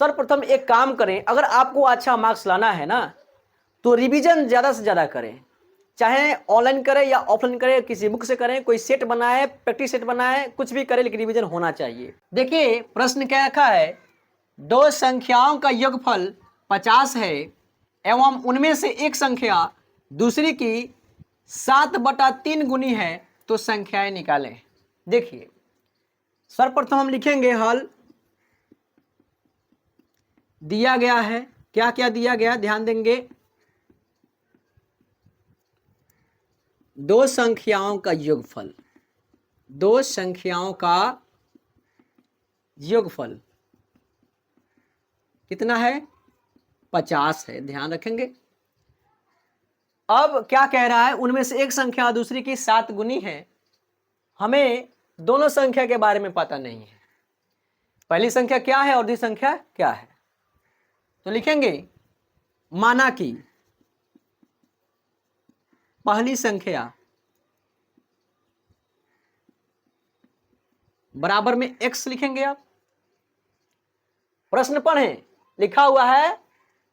सर्वप्रथम एक काम करें, अगर आपको अच्छा मार्क्स लाना है ना तो रिवीजन ज़्यादा से ज़्यादा करें, चाहे ऑनलाइन करें या ऑफलाइन करें, किसी बुक से करें, कोई सेट बनाए, प्रैक्टिस सेट बनाए, कुछ भी करें लेकिन रिवीजन होना चाहिए। देखिए प्रश्न क्या रखा है, दो संख्याओं का योगफल 50 है एवं उनमें से एक संख्या दूसरी की 7/3 गुनी है तो संख्याएं निकालें। देखिए सर्वप्रथम हम लिखेंगे हल, दिया गया है, क्या क्या दिया गया ध्यान देंगे, दो संख्याओं का योगफल, दो संख्याओं का योगफल कितना है 50 है, ध्यान रखेंगे। अब क्या कह रहा है, उनमें से एक संख्या दूसरी की 7 गुनी है। हमें दोनों संख्या के बारे में पता नहीं है, पहली संख्या क्या है और दूसरी संख्या क्या है, तो लिखेंगे माना कि पहली संख्या बराबर में x लिखेंगे। आप प्रश्न पढ़ें, लिखा हुआ है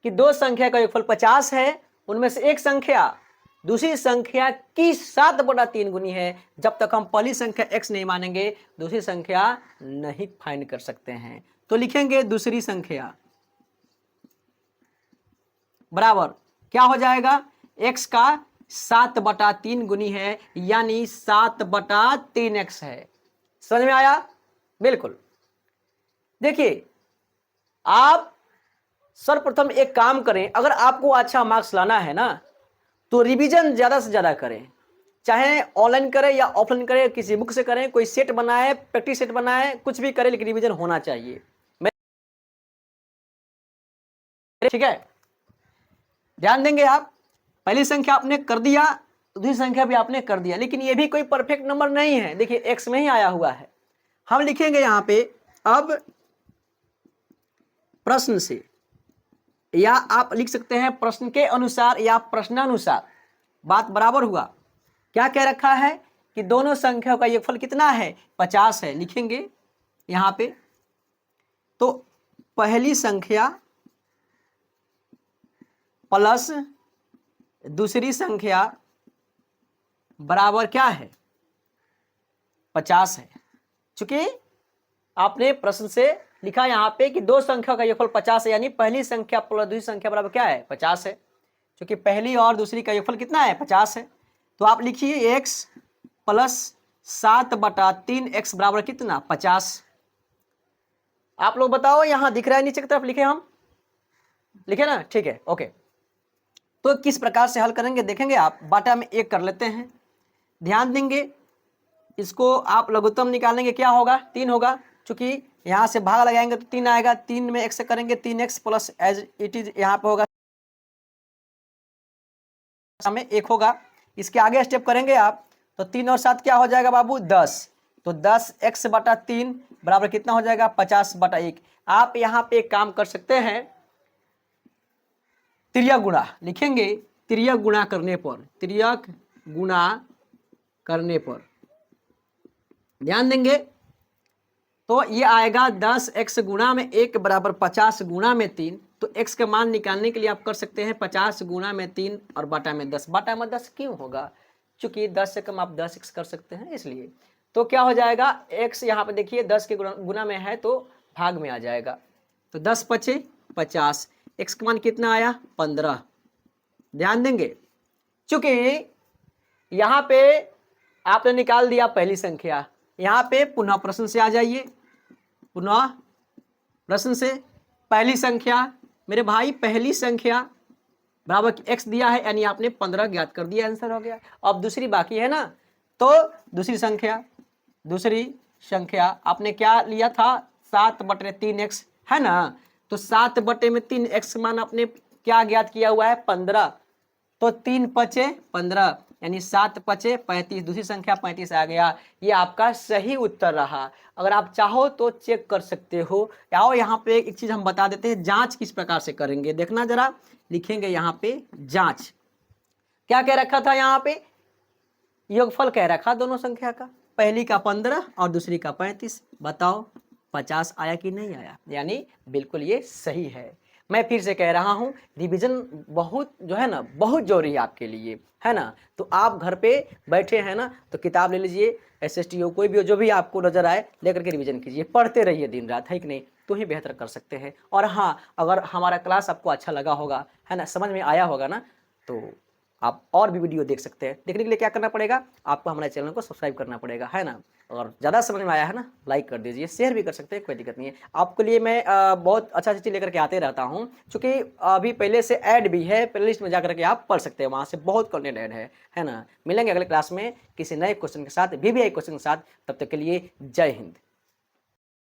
कि दो संख्या का योगफल 50 है, उनमें से एक संख्या दूसरी संख्या की 7/3 गुनी है। जब तक हम पहली संख्या x नहीं मानेंगे दूसरी संख्या नहीं फाइंड कर सकते हैं। तो लिखेंगे दूसरी संख्या बराबर क्या हो जाएगा, x का 7/3 गुनी है यानी 7/3x है। समझ में आया? बिल्कुल। देखिए आप सर्वप्रथम एक काम करें, अगर आपको अच्छा मार्क्स लाना है ना तो रिवीजन ज़्यादा से ज़्यादा करें, चाहे ऑनलाइन करें या ऑफलाइन करें, किसी बुक से करें, कोई सेट बनाए, प्रैक्टिस सेट बनाए, कुछ भी करें लेकिन रिवीजन होना चाहिए। ठीक है, ध्यान देंगे आप। पहली संख्या आपने कर दिया, दूसरी संख्या भी आपने कर दिया, लेकिन ये भी कोई परफेक्ट नंबर नहीं है। देखिए एक्स में ही आया हुआ है। हम लिखेंगे यहां पे अब प्रश्न से, या आप लिख सकते हैं प्रश्न के अनुसार या प्रश्नानुसार, बात बराबर हुआ। क्या कह रखा है कि दोनों संख्याओं का योगफल कितना है 50 है। लिखेंगे यहां पे तो पहली संख्या प्लस दूसरी संख्या बराबर क्या है 50 है। चूंकि आपने प्रश्न से लिखा यहां पे कि दो संख्या का योगफल 50 है, यानी पहली संख्या प्लस दूसरी संख्या बराबर क्या है 50 है। क्योंकि पहली और दूसरी का योगफल कितना है 50 है। तो आप लिखिए x प्लस 7/3 x बराबर कितना 50। आप लोग बताओ, यहां दिख रहा है नीचे की तरफ, लिखे हम, लिखे ना, ठीक है ओके। तो किस प्रकार से हल करेंगे देखेंगे आप। बाटा में 1 कर लेते हैं, ध्यान देंगे। इसको आप लघुत्तम निकालेंगे, क्या होगा 3 होगा। चूंकि यहां से भाग लगाएंगे तो 3 आएगा, 3 में x से करेंगे 3x plus as it is यहां पे होगा में 1 होगा। इसके आगे स्टेप करेंगे आप तो 3 और 7 क्या हो जाएगा बाबू 10। तो 10x/3 बराबर कितना हो जाएगा 50/1। आप यहां पे एक काम कर सकते हैं, तिर्यक गुणा लिखेंगे। तिर्यक गुणा करने पर, तिर्यक गुणा करने पर ध्यान देंगे तो ये आएगा 10x गुणा में 1 बराबर 50 गुणा में 3। तो x का मान निकालने के लिए आप कर सकते हैं 50 गुणा में 3 और बाटा में 10। बाटा में 10 क्यों होगा, चूंकि 10 से कम आप 10x कर सकते हैं इसलिए। तो क्या हो जाएगा x यहाँ पे देखिए 10 के गुणा में है तो भाग में आ जाएगा। तो 10 × 5 = 50, x का मान कितना आया 15। ध्यान देंगे चूंकि यहाँ पे आपने निकाल दिया पहली संख्या, यहाँ पे पुनः प्रश्न से आ जाइए। पुनः प्रश्न से पहली संख्या मेरे भाई, पहली संख्या बराबर x दिया है यानी आपने 15 ज्ञात कर दिया, आंसर हो गया। अब दूसरी बाकी है ना, तो दूसरी संख्या आपने क्या लिया था 7/3x है ना। तो 7/3x मान आपने क्या ज्ञात किया हुआ है 15। तो 3 × 5 = 15 यानी 7 × 5 = 35, दूसरी संख्या 35 आ गया। ये आपका सही उत्तर रहा। अगर आप चाहो तो चेक कर सकते हो। आओ यहाँ पे एक चीज हम बता देते हैं, जांच किस प्रकार से करेंगे देखना जरा। लिखेंगे यहाँ पे जांच, क्या कह रखा था यहाँ पे, योगफल कह रखा दोनों संख्या का, पहली का 15 और दूसरी का 35। बताओ 50 आया कि नहीं आया, यानी बिल्कुल ये सही है। मैं फिर से कह रहा हूँ, रिवीजन बहुत जो है ना बहुत जरूरी है आपके लिए, है ना। तो आप घर पे बैठे हैं ना, तो किताब ले लीजिए, SSTO कोई भी हो, जो भी आपको नजर आए लेकर के रिवीजन कीजिए, पढ़ते रहिए दिन रात, है कि नहीं, तो ही बेहतर कर सकते हैं। और हाँ, अगर हमारा क्लास आपको अच्छा लगा होगा, है ना, समझ में आया होगा ना, तो आप और भी वीडियो देख सकते हैं। देखने के लिए क्या करना पड़ेगा, आपको हमारे चैनल को सब्सक्राइब करना पड़ेगा, है ना। और ज़्यादा समझ में आया है ना, लाइक कर दीजिए, शेयर भी कर सकते हैं, कोई दिक्कत नहीं है। आपके लिए मैं बहुत अच्छा चीज़ लेकर के आते रहता हूँ, क्योंकि अभी पहले से ऐड भी है, प्ले लिस्ट में जा करके आप पढ़ सकते हैं, वहाँ से बहुत कंटेंट ऐड है ना। मिलेंगे अगले क्लास में किसी नए क्वेश्चन के साथ, VVI क्वेश्चन के साथ, तब तक के लिए जय हिंद।